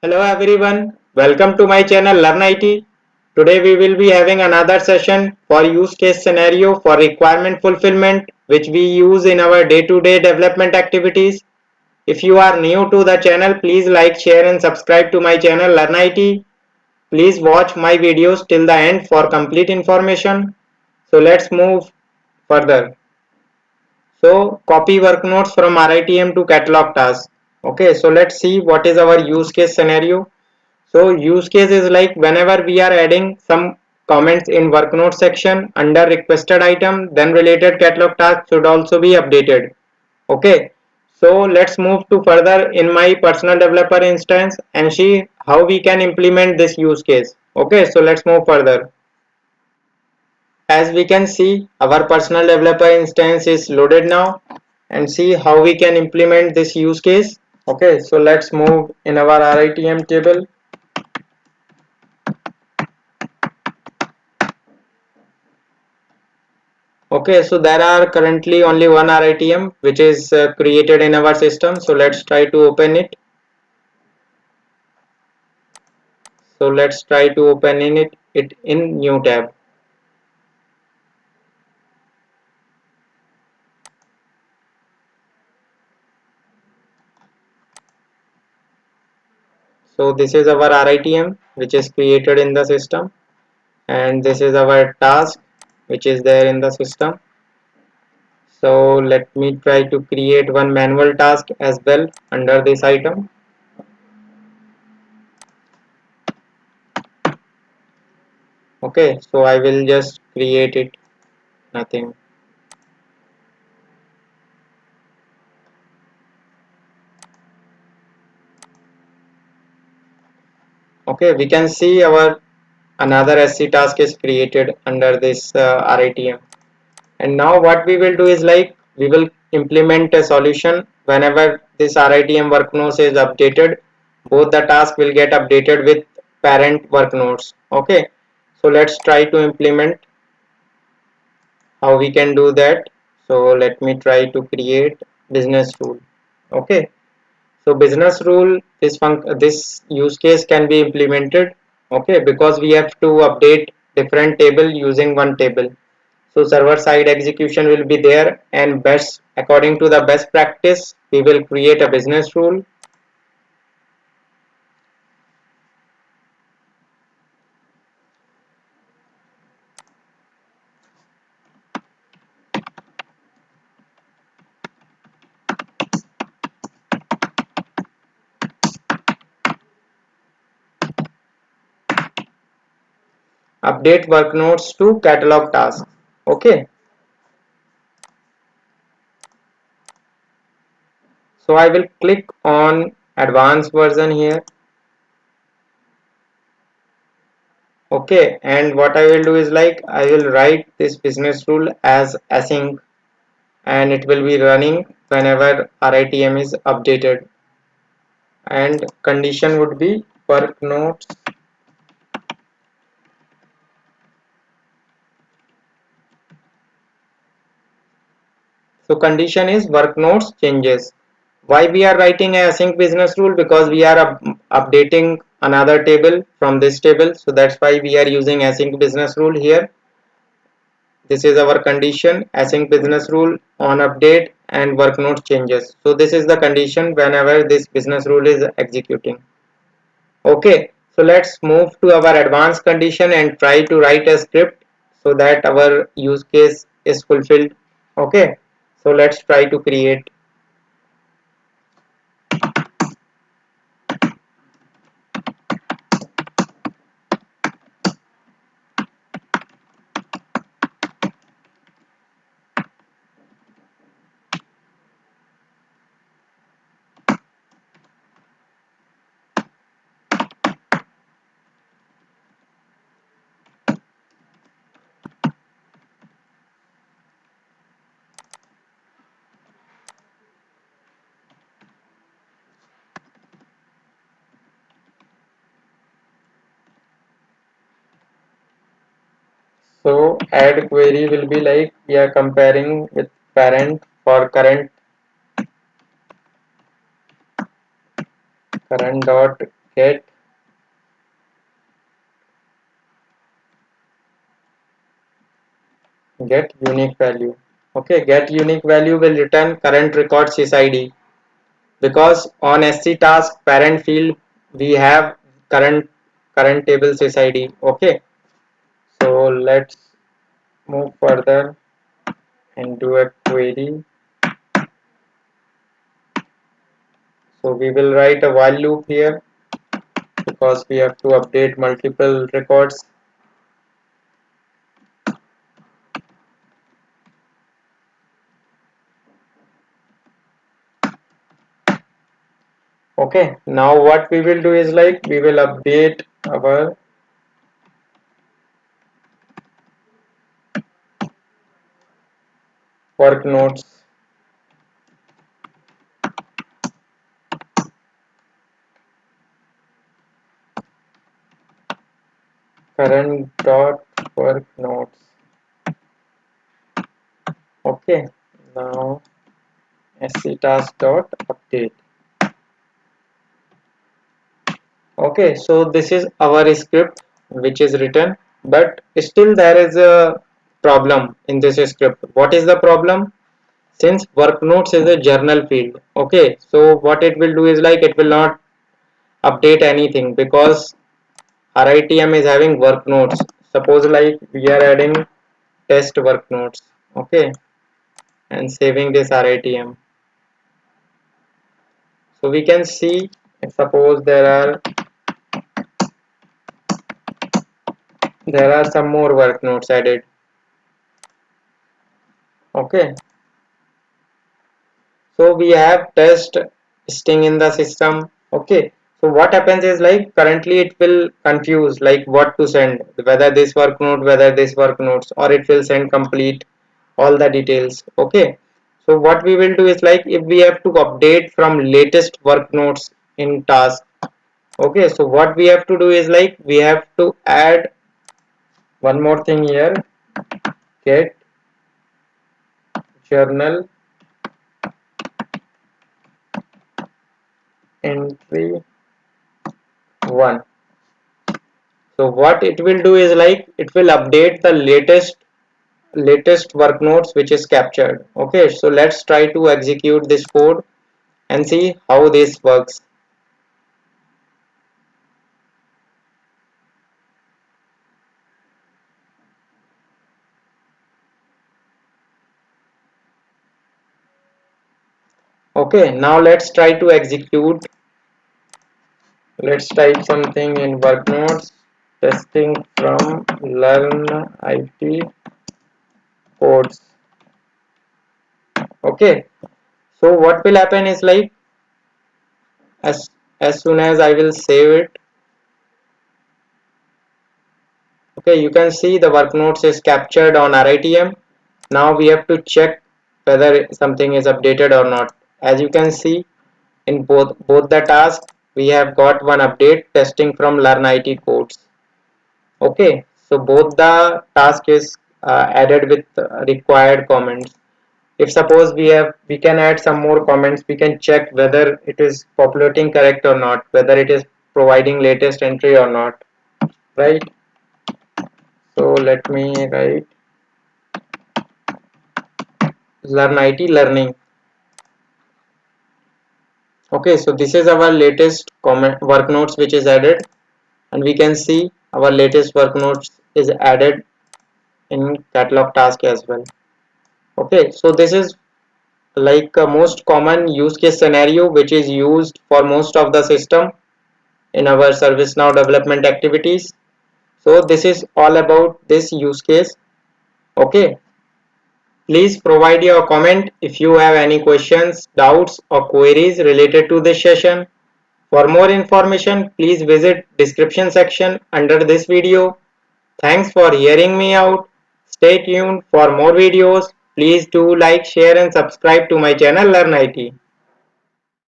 Hello everyone, welcome to my channel LearnIT. Today we will be having another session for use case scenario for requirement fulfillment which we use in our day-to-day development activities. If you are new to the channel, please like, share and subscribe to my channel LearnIT. Please watch my videos till the end for complete information. So let's move further. So copy work notes from RITM to catalog task. Okay, so let's see what is our use case scenario. So use case is like whenever we are adding some comments in work note section under requested item, then related catalog task should also be updated. Okay, so let's move to further in my personal developer instance and see how we can implement this use case. Okay, so let's move further. As we can see, our personal developer instance is loaded now and see how we can implement this use case. Okay, so let's move in our RITM table. Okay, so there are currently only one RITM which is created in our system. So let's try to open it. So let's try to open it in new tab. So this is our RITM which is created in the system, and this is our task which is there in the system. So let me try to create one manual task as well under this item. Okay, so I will just create it, nothing. Okay, we can see our another SC task is created under this RITM. And now what we will do is like we will implement a solution whenever this RITM work nodes is updated. Both the task will get updated with parent work nodes. Okay, so let's try to implement how we can do that. So let me try to create business rule. Okay, so business rule, this use case can be implemented. Okay, because we have to update different table using one table. So server side execution will be there, and best according to the best practice we will create a business rule. Update work nodes to catalog tasks. Okay, so I will click on advanced version here. Okay, and what I will do is like I will write this business rule as async, and it will be running whenever RITM is updated, and condition would be work nodes. So condition is work nodes changes. Why we are writing a async business rule? Because we are updating another table from this table, so that's why we are using async business rule here. This is our condition, async business rule on update and work nodes changes. So this is the condition whenever this business rule is executing. Okay, so let's move to our advanced condition and try to write a script so that our use case is fulfilled. Okay, so let's try to create. So add query will be like we are comparing with parent for current dot get unique value. Okay, get unique value will return current record sysID, because on SC task parent field we have current table sysID. Okay, so let's move further and do a query. So we will write a while loop here because we have to update multiple records. Okay, now what we will do is like we will update our work notes. Current dot work notes. Okay, now sc task dot update. Okay, so this is our script which is written, but still there is a problem in this script. What is the problem? Since work notes is a journal field, okay, so what it will do is like it will not update anything because RITM is having work notes. Suppose like we are adding test work notes, okay, and saving this RITM. So we can see, suppose there are some more work notes added, okay. So we have test string in the system, okay. So what happens is like currently it will confuse like what to send, whether this work note, whether this work notes, or it will send complete all the details, okay. So what we will do is like if we have to update from latest work notes in task, okay, so what we have to do is like we have to add one more thing here, get journal entry 1. So what it will do is like it will update the latest work notes which is captured, okay. So let's try to execute this code and see how this works. Okay, now let's try to execute. Let's type something in work notes, testing from LearnIT codes. Okay, so what will happen is like as as soon as I will save it, okay, you can see the work notes is captured on RITM. Now we have to check whether something is updated or not. As you can see in both the tasks, we have got one update testing from LearnIT codes. Okay, so both the task is added with required comments. If suppose we can add some more comments, we can check whether it is populating correct or not, whether it is providing latest entry or not, right? So let me write LearnIT learning. Okay, so this is our latest comment work notes which is added, and we can see our latest work notes is added in catalog task as well. Okay, so this is like a most common use case scenario which is used for most of the system in our ServiceNow development activities. So this is all about this use case. Okay, please provide your comment if you have any questions, doubts or queries related to this session. For more information, please visit description section under this video. Thanks for hearing me out. Stay tuned for more videos. Please do like, share and subscribe to my channel LearnIT.